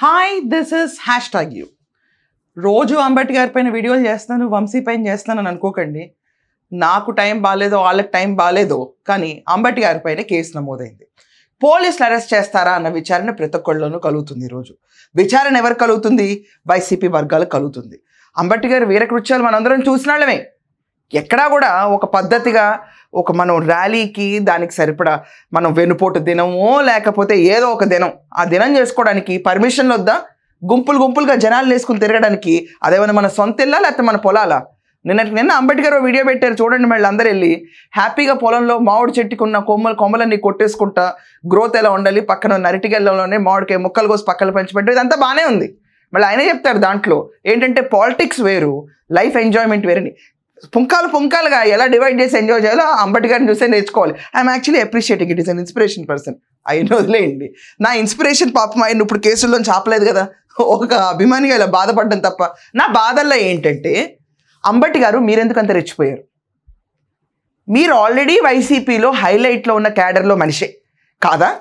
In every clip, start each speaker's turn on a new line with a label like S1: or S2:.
S1: Hi this is #you రోజు అంబేద్కర్ పైన వీడియోలు చేస్తాను, వంశీ పైన చేస్తాను అని అనుకోకండి. నాకు టైం బాగాలేదో వాళ్ళకి టైం బాగాలేదో కానీ అంబేద్కర్ పైన కేసు నమోదైంది. పోలీసులు అరెస్ట్ చేస్తారా అన్న విచారణ ప్రతి ఒక్కళ్ళలోనూ కలుగుతుంది. ఈరోజు విచారణ ఎవరు కలుగుతుంది? వైసీపీ వర్గాలకు కలుగుతుంది. అంబేద్కర్ వీరకృత్యాలు మనందరం చూసిన వాళ్ళమే. ఎక్కడా కూడా ఒక పద్ధతిగా మనం ర్యాలీకి దానికి సరిపడా మనం వెనుపోటు దినమో లేకపోతే ఏదో ఒక దినం ఆ దినం చేసుకోవడానికి పర్మిషన్లు వద్దా? గుంపులుగా జనాలు వేసుకుని తిరగడానికి అదేమన్నా మన సొంత ఇల్లా లేకపోతే మన పొలాలా? నిన్న అంబేద్కర్ వీడియో పెట్టారు చూడండి. మళ్ళీ అందరు వెళ్ళి హ్యాపీగా పొలంలో మామిడి చెట్టుకున్న కొమ్మలన్నీ కొట్టేసుకుంటా గ్రోత్ ఎలా ఉండాలి, పక్కన నరిటిగెల్లంలోనే మామిడికాయ ముక్కలు కోసి పక్కన పంచిపెట్టారు. ఇదంతా బాగానే ఉంది. మళ్ళీ ఆయనే చెప్తారు దాంట్లో ఏంటంటే పాలిటిక్స్ వేరు, లైఫ్ ఎంజాయ్మెంట్ వేరని. పుంకాలుగా ఎలా డివైడ్ చేసి ఎంజాయ్ చేయాలో అంబేద్కర్ని చూస్తే నేర్చుకోవాలి. I'm actually appreciating it is an inspiration person. ఆయన వదిలేయండి. నా ఇన్స్పిరేషన్ పాపం ఆయన ఇప్పుడు కేసుల్లో చాపలేదు కదా, ఒక అభిమానిగా ఇలా బాధపడ్డం తప్ప. నా బాధల్లో ఏంటంటే అంబేద్కర్ మీరెందుకు అంత రెచ్చిపోయారు? మీరు ఆల్రెడీ వైసీపీలో హైలైట్లో ఉన్న క్యాడర్లో మనిషే కాదా?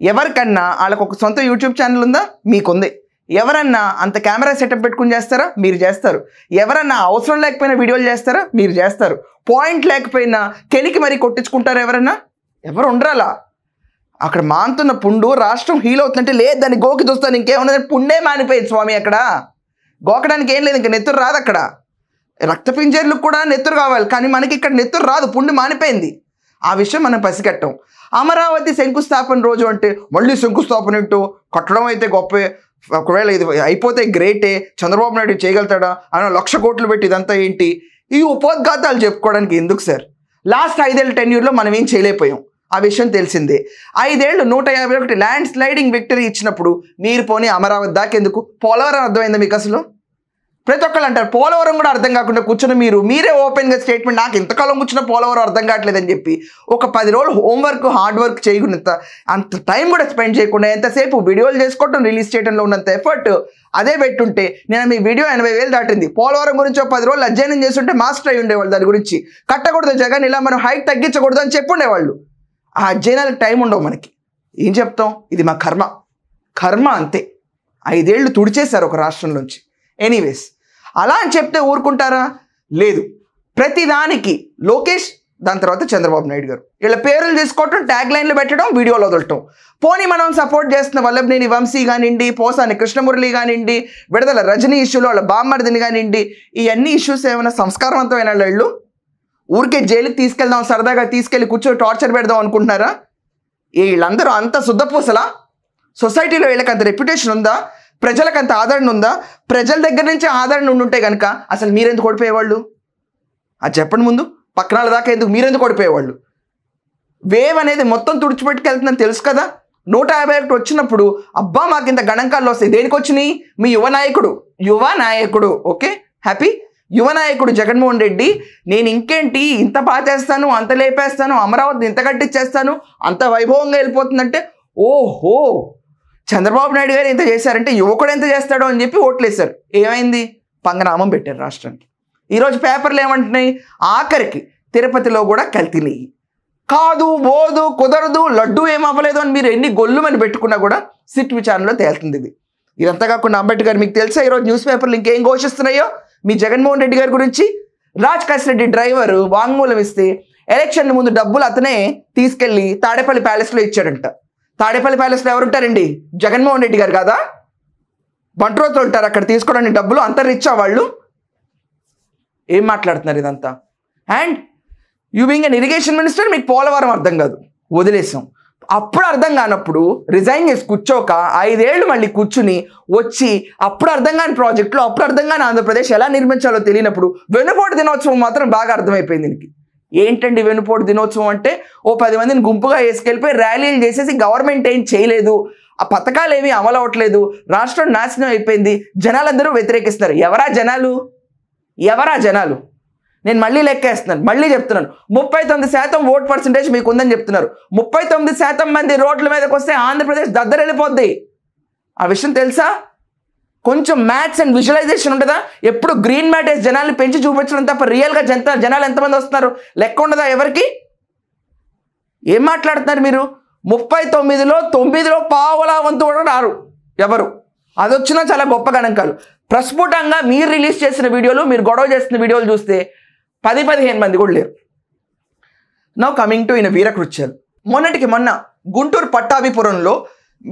S1: ఎవరికన్నా వాళ్ళకు ఒక సొంత యూట్యూబ్ ఛానల్ ఉందా? మీకుంది. ఎవరన్నా అంత కెమెరా సెటప్ పెట్టుకుని చేస్తారా? మీరు చేస్తారు. ఎవరన్నా అవసరం లేకపోయినా వీడియోలు చేస్తారా? మీరు చేస్తారు. పాయింట్ లేకపోయినా కెలికి మరీ కొట్టించుకుంటారా ఎవరన్నా? ఎవరు ఉండరాలా? అక్కడ మాంతున్న పుండు రాష్ట్రం హీల్ అవుతుందంటే లేదు దాన్ని గోకి చూస్తాను, ఇంకేమన్నా పుండే మానిపోయింది స్వామి. అక్కడ గోకడానికి ఏం లేదు, ఇంకా నెత్తురు రాదు. అక్కడ రక్తపింజర్లకు కూడా నెత్తురు కావాలి, కానీ మనకి ఇక్కడ నెత్తురు రాదు, పుండు మానిపోయింది. ఆ విషయం మనం పసిగట్టాం. అమరావతి శంకుస్థాపన రోజు అంటే మళ్ళీ శంకుస్థాపన ఇట్టు కట్టడం అయితే గొప్పే, ఒకవేళ ఇది అయిపోతే గ్రేటే, చంద్రబాబు నాయుడు చేయగలుగుతాడా అని 1,00,000 కోట్లు పెట్టి ఇదంతా ఏంటి? ఈ ఉపోద్ఘాతాలు చెప్పుకోవడానికి ఎందుకు సార్? లాస్ట్ 5 ఏళ్ళ టెన్యూర్లో మనం ఏం చేయలేకపోయాం, ఆ విషయం తెలిసిందే. 5 ఏళ్ళు 151 ల్యాండ్ స్లైడింగ్ విక్టరీ ఇచ్చినప్పుడు మీరు పోనీ అమరావతి దాకెందుకు? పోలవరం అర్థమైందా మీకు? అసలు ప్రతి ఒక్కళ్ళు అంటారు పోలవరం కూడా అర్థం కాకుండా కూర్చొని మీరే ఓపెన్గా స్టేట్మెంట్, నాకు ఇంతకాలం కూర్చున్న పోలవరం అర్థం కావట్లేదని చెప్పి ఒక 10 రోజులు హోంవర్క్ హార్డ్ వర్క్ చేయకుండా అంత టైం కూడా స్పెండ్ చేయకుండా ఎంతసేపు వీడియోలు చేసుకోవటం, రిలీజ్ చేయడంలో ఉన్నంత ఎఫర్ట్ అదే పెట్టుంటే నేను మీ వీడియో 80,000 దాటింది. పోలవరం గురించి ఒక 10 రోజులు అధ్యయనం చేస్తుంటే మాస్టర్ అయి ఉండేవాళ్ళు. దాని గురించి కట్టకూడదు జగన్, ఇలా మనం హైట్ తగ్గించకూడదు అని చెప్పుండేవాళ్ళు. ఆ అధ్యయనాలకు టైం ఉండవు మనకి. ఏం చెప్తాం? ఇది మా కర్మ అంతే. 5 ఏళ్ళు తుడిచేశారు ఒక రాష్ట్రంలోంచి. ఎనీవేస్ అలా అని చెప్తే ఊరుకుంటారా? లేదు. ప్రతిదానికి లోకేష్, దాని తర్వాత చంద్రబాబు నాయుడు గారు వీళ్ళ పేర్లు తీసుకోవటం, ట్యాగ్ లైన్లు పెట్టడం, వీడియోలు వదలటం. పోనీ మనం సపోర్ట్ చేస్తున్న వల్లభనేని వంశీ కానివ్వండి, పోసాని కృష్ణమురళి కానివ్వండి, విడుదల రజనీ ఇష్యూలో వాళ్ళ బామ్మర్దిని కానివ్వండి, ఈ అన్ని ఇష్యూస్ ఏమైనా సంస్కారవంతమైన వాళ్ళు ఊరికే జైలుకి తీసుకెళ్దాం, సరదాగా తీసుకెళ్ళి కూర్చొని టార్చర్ పెడదాం అనుకుంటున్నారా? వీళ్ళందరూ అంత శుద్ధపూసలా? సొసైటీలో వీళ్ళకి అంత రెప్యుటేషన్ ఉందా? ప్రజలకు అంత ఆదరణ ఉందా? ప్రజల దగ్గర నుంచి ఆదరణ ఉండుంటే కనుక అసలు మీరెందుకు ఓడిపోయేవాళ్ళు? అది చెప్పండి ముందు. పక్కన దాకా ఎందుకు మీరెందుకు ఓడిపోయేవాళ్ళు? వేవ్ అనేది మొత్తం తుడిచిపెట్టుకెళ్తుందని తెలుసు కదా. 151 వచ్చినప్పుడు అబ్బా మాకు ఇంత గణాంకాలు వస్తాయి. దేనికి వచ్చినాయి? మీ యువ నాయకుడు ఓకే హ్యాపీ యువ నాయకుడు జగన్మోహన్ రెడ్డి నేను ఇంకేంటి ఇంత బాగా చేస్తాను, అంత లేపేస్తాను, అమరావతిని ఇంత కట్టించేస్తాను, అంత వైభవంగా వెళ్ళిపోతుందంటే ఓహో చంద్రబాబు నాయుడు గారు ఎంత చేశారంటే యువకుడు ఎంత చేస్తాడో అని చెప్పి ఓట్లేశారు. ఏమైంది? పంగనామం పెట్టారు రాష్ట్రానికి. ఈరోజు పేపర్లు ఏమంటున్నాయి? ఆఖరికి తిరుపతిలో కూడా కల్తీనేయి కాదు, బోదు, కుదరదు, లడ్డు ఏమవ్వలేదు అని మీరు ఎన్ని గొల్లుమని పెట్టుకున్నా కూడా సిట్ విచారణలో తేలుతుంది. ఇదంతా కాకుండా అంబేద్కర్ మీకు తెలుసా ఈరోజు న్యూస్ పేపర్లు ఇంకేం ఘోషిస్తున్నాయో మీ జగన్మోహన్ రెడ్డి గారి గురించి? రాజ్ కాశ్ రెడ్డి డ్రైవర్ వాంగ్మూలం ఇస్తే ఎలక్షన్ ముందు డబ్బులు అతనే తీసుకెళ్లి తాడేపల్లి ప్యాలెస్లో ఇచ్చాడంట. తాడేపల్లి ప్యాలెస్లో ఎవరుంటారండి? జగన్మోహన్ రెడ్డి గారు కాదా? బంట్రోతో ఉంటారు అక్కడ తీసుకోవడానికి డబ్బులు. అంత రిచ్చా వాళ్ళు? ఏం మాట్లాడుతున్నారు ఇదంతా? And you being an irrigation minister మీకు పోలవరం అర్థం కాదు, వదిలేసాం. అప్పుడు అర్థం కానప్పుడు రిజైన్ చేసి కూర్చోక 5 ఏళ్ళు మళ్ళీ కూర్చుని వచ్చి అప్పుడు అర్థం కాని ప్రాజెక్టులో అప్పుడు అర్థం కాని ఆంధ్రప్రదేశ్ ఎలా నిర్మించాలో తెలియనప్పుడు వెనుపోటు దినోత్సవం మాత్రం బాగా అర్థమైపోయింది దీనికి. ఏంటండి వెనుపోటు దినోత్సవం అంటే? ఓ 10 మందిని గుంపుగా వేసుకెళ్ళిపోయి ర్యాలీలు చేసేసి గవర్నమెంట్ ఏం చేయలేదు, ఆ పథకాలు ఏమీ అమలు అవ్వట్లేదు, రాష్ట్రం నాశనం అయిపోయింది, జనాలందరూ వ్యతిరేకిస్తారు. ఎవరా జనాలు? నేను మళ్ళీ లెక్కేస్తున్నాను, మళ్ళీ చెప్తున్నాను. 39% ఓట్ పర్సెంటేజ్ మీకు ఉందని చెప్తున్నారు. 39% మంది రోడ్ల మీదకి వస్తే ఆంధ్రప్రదేశ్ దద్దరెళ్ళిపోద్ది. ఆ విషయం తెలుసా? కొంచెం మ్యాథ్స్ అండ్ విజువలైజేషన్ ఉంటుందా? ఎప్పుడు గ్రీన్ మ్యాట్ వేసి జనాల్ని పెంచి చూపించడం తప్ప రియల్గా జనాలు ఎంతమంది వస్తున్నారు లెక్క ఉండదా ఎవరికి? ఏం మాట్లాడుతున్నారు మీరు? 39లో 9లో పావలా వంతు కూడా రారు ఎవరు.
S2: అది వచ్చినా చాలా గొప్ప గణాంకాలు. ప్రస్ఫుటంగా మీరు రిలీజ్ చేసిన వీడియోలు, మీరు గొడవ చేసిన వీడియోలు చూస్తే 10-15 మంది కూడా లేరు. నౌ కమింగ్ టు ఈయన వీరకృత్యాలు. మొన్నటికి మొన్న గుంటూరు పట్టాభిపురంలో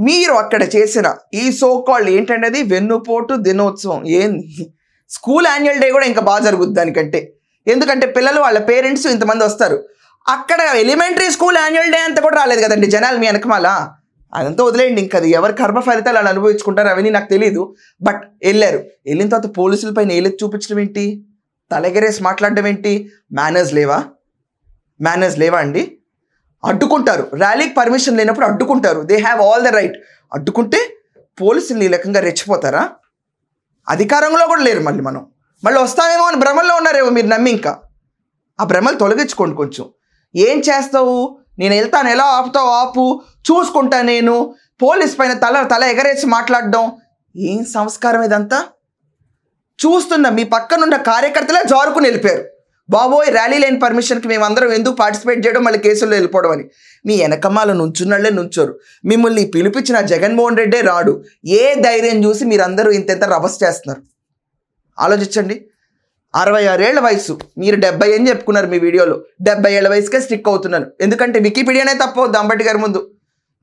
S2: మీరు అక్కడ చేసిన ఈ సోకాల్డ్ ఏంటంటే అది వెన్నుపోటు దినోత్సవం. ఏంది స్కూల్ యాన్యువల్ డే కూడా ఇంకా బాగా జరుగుద్ది దానికంటే. ఎందుకంటే పిల్లలు వాళ్ళ పేరెంట్స్ ఇంతమంది వస్తారు. అక్కడ ఎలిమెంటరీ స్కూల్ యాన్యువల్ డే అంతా కూడా రాలేదు కదండి జనాలు మీ వెనకమాల. అదంతా వదిలేయండి, ఇంకా అది ఎవరి కర్మ ఫలితాలు వాళ్ళు అనుభవించుకుంటారు అవన్నీ నాకు తెలియదు. బట్ వెళ్ళారు. వెళ్ళిన తర్వాత పోలీసుల పైన ఏలెత్తి చూపించడం ఏంటి, తలెగరేసి మాట్లాడడం ఏంటి? మేనర్స్ లేవా అండి? అడ్డుకుంటారు. ర్యాలీకి పర్మిషన్ లేనప్పుడు అడ్డుకుంటారు. They have all the right. అడ్డుకుంటే పోలీసులు ఈ రకంగా రెచ్చిపోతారా? అధికారంలో కూడా లేరు. మళ్ళీ వస్తామేమో అని భ్రమల్లో ఉన్నారేమో మీరు నమ్మి. ఇంకా ఆ భ్రమలు తొలగించుకోండి కొంచెం. ఏం చేస్తావు, నేను వెళ్తాను, ఎలా ఆపుతావు ఆపు, చూసుకుంటా నేను. పోలీస్ పైన తల ఎగరేసి మాట్లాడడం ఏం సంస్కారం ఇదంతా? చూస్తున్న మీ పక్కనున్న కార్యకర్తలే జారుకుని వెళ్ళిపోయారు. బాబోయ్ ర్యాలీ లేని పర్మిషన్కి మేమందరం ఎందుకు పార్టిసిపేట్ చేయడం, మళ్ళీ కేసుల్లో వెళ్ళిపోవడం అని. మీ వెనకమాల నుంచున్నళ్ళే నుంచోరు. మిమ్మల్ని పిలిపించిన జగన్మోహన్ రెడ్డే రాడు. ఏ ధైర్యం చూసి మీరందరూ ఇంత రభస్ చేస్తున్నారు ఆలోచించండి. 66 ఏళ్ల వయసు, మీరు 70 అని చెప్పుకున్నారు మీ వీడియోలో. 70 ఏళ్ల వయసుకే స్టిక్ అవుతున్నాను. ఎందుకంటే వికీపీడియానే తప్పవుద్ది అంబేద్కర్ ముందు.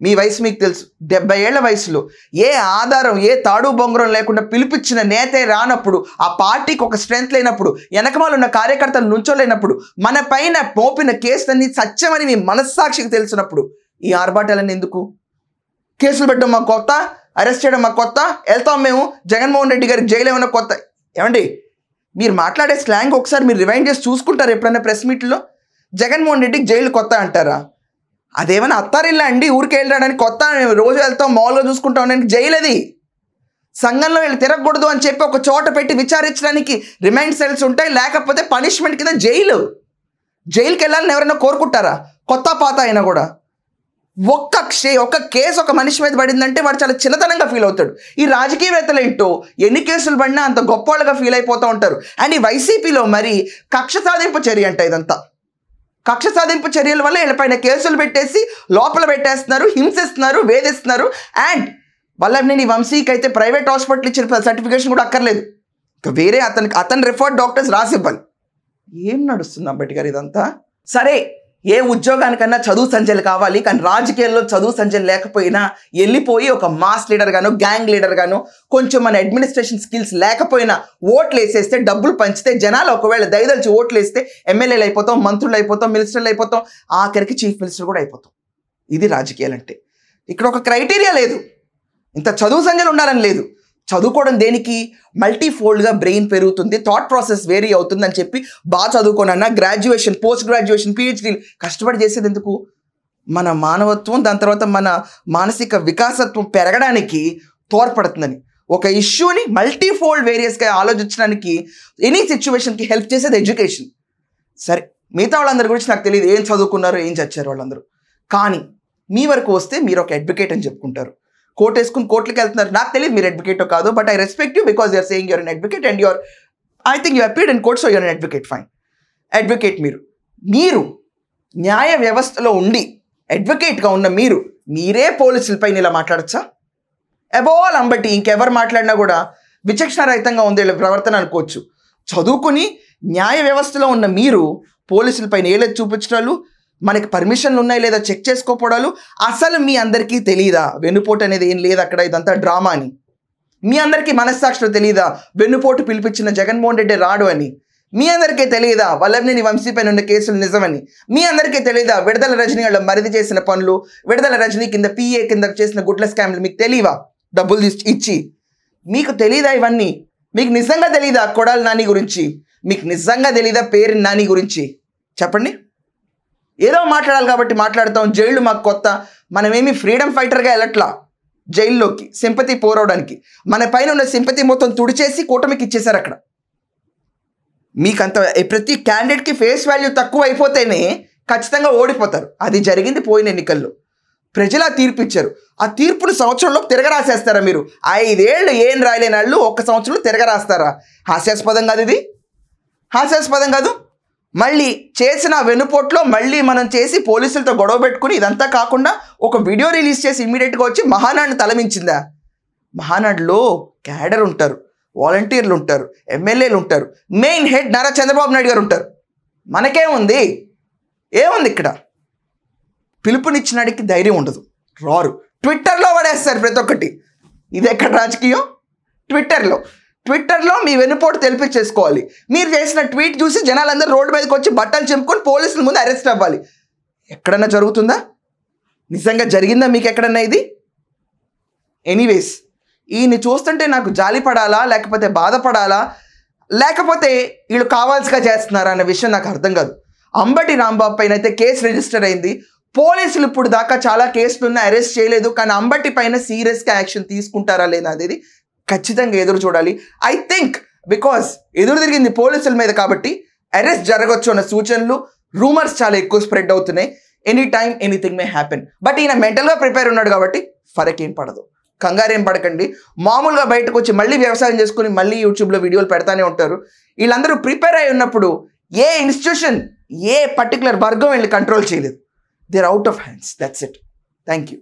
S2: మీ వయసు మీకు తెలుసు. 70 ఏళ్ల వయసులో ఏ ఆధారం, ఏ తాడు బొంగరం లేకుండా పిలిపించిన నేతే రానప్పుడు, ఆ పార్టీకి ఒక స్ట్రెంత్ లేనప్పుడు, వెనకమాల ఉన్న కార్యకర్తలు నుంచోలేనప్పుడు, మన పైన మోపిన కేసులన్నీ సత్యమని మీ మనస్సాక్షికి తెలిసినప్పుడు ఈ ఆర్భాటాలన్నీ ఎందుకు? కేసులు పెట్టడం మాకు కొత్త, అరెస్ట్ చేయడం మాకు కొత్త, వెళ్తాం మేము జగన్మోహన్ రెడ్డి గారికి జైలు ఏమైనా కొత్త? ఏమండి మీరు మాట్లాడే స్లాంగ్ ఒకసారి మీరు రివైండ్ చేసి చూసుకుంటారు ఎప్పుడైనా ప్రెస్ మీట్లో? జగన్మోహన్ రెడ్డికి జైలు కొత్త అంటారా? అదేమైనా అత్తారిల్లా అండి ఊరికి వెళ్ళడానికి కొత్త? రోజు వెళ్తాం మామూలుగా చూసుకుంటాం అనడానికి జైలు అది. సంఘంలో వీళ్ళు తిరగకూడదు అని చెప్పి ఒక చోట పెట్టి విచారించడానికి రిమైండ్ సెల్స్ ఉంటాయి, లేకపోతే పనిష్మెంట్ కింద జైలుకి వెళ్ళాలని ఎవరైనా కోరుకుంటారా? కొత్త పాత అయినా కూడా ఒక్క కేసు ఒక మనిషి మీద పడిందంటే వాడు చాలా చిన్నతనంగా ఫీల్ అవుతాడు. ఈ రాజకీయవేత్తలు ఏంటో ఎన్ని కేసులు పడినా అంత గొప్పవాళ్ళుగా ఫీల్ అయిపోతూ ఉంటారు. అండ్ ఈ వైసీపీలో మరి కక్ష సాధింపు చర్య అంట ఇదంతా. కక్ష సాధింపు చర్యల వల్ల వీళ్ళపైన కేసులు పెట్టేసి లోపల పెట్టేస్తున్నారు, హింసిస్తున్నారు, వేధిస్తున్నారు. అండ్ వల్లభనేని వంశీకి అయితే ప్రైవేట్ హాస్పిటల్ ఇచ్చిన సర్టిఫికేషన్ కూడా అక్కర్లేదు. ఇంకా వేరే అతని రిఫర్డ్ డాక్టర్స్ రాసివ్వాలి. ఏం నడుస్తుంది అంబేద్కర్ ఇదంతా? సరే, ఏ ఉద్యోగానికన్నా చదువు సంచలు కావాలి, కానీ రాజకీయాల్లో చదువు సంచలు లేకపోయినా వెళ్ళిపోయి ఒక మాస్ లీడర్ గాను, గ్యాంగ్ లీడర్ గాను, కొంచెం మన అడ్మినిస్ట్రేషన్ స్కిల్స్ లేకపోయినా ఓట్లు వేసేస్తే, డబ్బులు పంచితే, జనాలు ఒకవేళ దయదలిచి ఓట్లు వేస్తే ఎమ్మెల్యేలు అయిపోతాం, మంత్రులు అయిపోతాం, మినిస్టర్లు అయిపోతాం, ఆఖరికి చీఫ్ మినిస్టర్ కూడా అయిపోతాం. ఇది రాజకీయాలు అంటే. ఇక్కడ ఒక క్రైటీరియా లేదు, ఇంత చదువు సంచలు ఉండాలని లేదు. చదువుకోవడం దేనికి? మల్టీఫోల్డ్గా బ్రెయిన్ పెరుగుతుంది, థాట్ ప్రాసెస్ వేరీ అవుతుందని చెప్పి బాగా చదువుకోనన్నా గ్రాడ్యుయేషన్, పోస్ట్ గ్రాడ్యుయేషన్, PhD కష్టపడి చేసేది ఎందుకు? మన మానవత్వం, దాని తర్వాత మన మానసిక వికాసత్వం పెరగడానికి తోడ్పడుతుందని. ఒక ఇష్యూని మల్టీఫోల్డ్ వేరియస్గా ఆలోచించడానికి ఎనీ సిచ్యువేషన్కి హెల్ప్ చేసేది ఎడ్యుకేషన్. సరే, మిగతా వాళ్ళందరి గురించి నాకు తెలియదు, ఏం చదువుకున్నారో ఏం చచ్చారు వాళ్ళందరూ. కానీ మీ వరకు వస్తే మీరు ఒక అడ్వకేట్ అని చెప్పుకుంటారు, కోర్టు వేసుకుని కోర్టుకి వెళ్తున్నారు. నాకు తెలియదు మీరు అడ్వకేటో కాదు, but I respect you because you're saying you're an advocate and I think you appeared in court, so you're an advocate. Fine, advocate. మీరు న్యాయ వ్యవస్థలో ఉండి అడ్వకేట్గా ఉన్న మీరే పోలీసులపై ఇలా మాట్లాడచ్చా? అబోల్ అంబటి ఇంకెవరు మాట్లాడినా కూడా విచక్షణారహితంగా ఉంది వీళ్ళ ప్రవర్తన అనుకోవచ్చు. చదువుకుని న్యాయ వ్యవస్థలో ఉన్న మీరు పోలీసులపై ఏలెత్తి చూపించడాలు, మనకి పర్మిషన్లు ఉన్నాయి లేదా చెక్ చేసుకోపోవడాలు. అసలు మీ అందరికీ తెలియదా వెన్నుపోటు అనేది ఏం లేదు అక్కడ, ఇదంతా డ్రామా అని? మీ అందరికీ మనస్సాక్షిలో తెలియదా వెన్నుపోటు పిలిపించిన జగన్మోహన్ రెడ్డి రాడు అని? మీ అందరికీ తెలియదా వల్లభనేని వంశీ పైన ఉన్న కేసులు నిజమని? మీ అందరికీ తెలియదా విడుదల రజనీ వాళ్ళ మరిది చేసిన పనులు, విడుదల రజనీ కింద PA కింద చేసిన గుడ్ల స్కామ్లు మీకు తెలియవా? డబ్బులు ఇచ్చి మీకు తెలియదా ఇవన్నీ? మీకు నిజంగా తెలియదా కొడాలి నాని గురించి? మీకు నిజంగా తెలీదా పేరు నాని గురించి? చెప్పండి. ఏదో మాట్లాడాలి కాబట్టి మాట్లాడతాం. జైళ్ళు మాకు కొత్త. మనమేమి ఫ్రీడమ్ ఫైటర్గా వెళ్ళట్లా జైల్లోకి సింపతి పోరాడడానికి. మన పైన ఉన్న సింపతి మొత్తం తుడిచేసి కూటమికి ఇచ్చేశారు అక్కడ. మీకంత ప్రతి క్యాండిడేట్కి ఫేస్ వాల్యూ తక్కువ అయిపోతేనే ఖచ్చితంగా ఓడిపోతారు. అది జరిగింది పోయిన ఎన్నికల్లో. ప్రజలు ఆ తీర్పు ఇచ్చారు. ఆ తీర్పును సంవత్సరంలోకి తిరగరాసేస్తారా మీరు? 5 ఏళ్ళు ఏం రాయలేని వాళ్ళు 1 సంవత్సరంలో తిరగరాస్తారా? హాస్యాస్పదం కాదు ఇది, హాస్యాస్పదం కాదు. మళ్ళీ చేసిన వెనుపోట్లో మళ్ళీ మనం చేసి పోలీసులతో గొడవ పెట్టుకుని ఇదంతా కాకుండా ఒక వీడియో రిలీజ్ చేసి ఇమ్మీడియట్గా వచ్చి మహానాడిని తలమించిందా? మహానాడులో క్యాడర్ ఉంటారు, వాలంటీర్లు ఉంటారు, ఎమ్మెల్యేలు ఉంటారు, మెయిన్ హెడ్ నారా చంద్రబాబు నాయుడు గారు ఉంటారు. మనకేముంది? ఏముంది ఇక్కడ? పిలుపునిచ్చినాడికి ధైర్యం ఉండదు, రారు. ట్విట్టర్లో పడేస్తారు ప్రతి ఒక్కటి. ఇది ఎక్కడ రాజకీయం? ట్విట్టర్లో మీ వెన్నుపోటు తెలిపించేసుకోవాలి. మీరు చేసిన ట్వీట్ చూసి జనాలందరూ రోడ్డు మీదకి వచ్చి బట్టలు చెంపుకొని పోలీసుల ముందు అరెస్ట్ అవ్వాలి. ఎక్కడన్నా జరుగుతుందా? నిజంగా జరిగిందా మీకు ఎక్కడన్నా ఇది? ఎనీవేస్, ఈయన్ని చూస్తుంటే నాకు జాలి పడాలా, లేకపోతే బాధపడాలా, లేకపోతే వీళ్ళు కావాల్సిగా చేస్తున్నారా అన్న విషయం నాకు అర్థం కాదు. అంబటి రాంబాబు పైన అయితే కేసు రిజిస్టర్ అయింది. పోలీసులు ఇప్పుడు దాకా చాలా కేసులున్న అరెస్ట్ చేయలేదు. కానీ అంబటి పైన సీరియస్గా యాక్షన్ తీసుకుంటారా లేదా అనేది ఖచ్చితంగా ఎదురు చూడాలి. ఐ థింక్ బికాస్ ఎదురు తిరిగింది పోలీసుల మీద కాబట్టి అరెస్ట్ జరగవచ్చు అన్న సూచనలు, రూమర్స్ చాలా ఎక్కువ స్ప్రెడ్ అవుతున్నాయి. Any time anything may happen. But ఈయన మెంటల్గా ప్రిపేర్ ఉన్నాడు కాబట్టి ఫరకేం పడదు. కంగారేం పడకండి. మామూలుగా బయటకు వచ్చి మళ్ళీ వ్యవసాయం చేసుకుని మళ్ళీ యూట్యూబ్లో వీడియోలు పెడతానే ఉంటారు. వీళ్ళందరూ ప్రిపేర్ అయి ఉన్నప్పుడు ఏ ఇన్స్టిట్యూషన్, ఏ పర్టికులర్ వర్గం వీళ్ళని కంట్రోల్ చేయలేదు. They are out of hands. That's it. Thank you.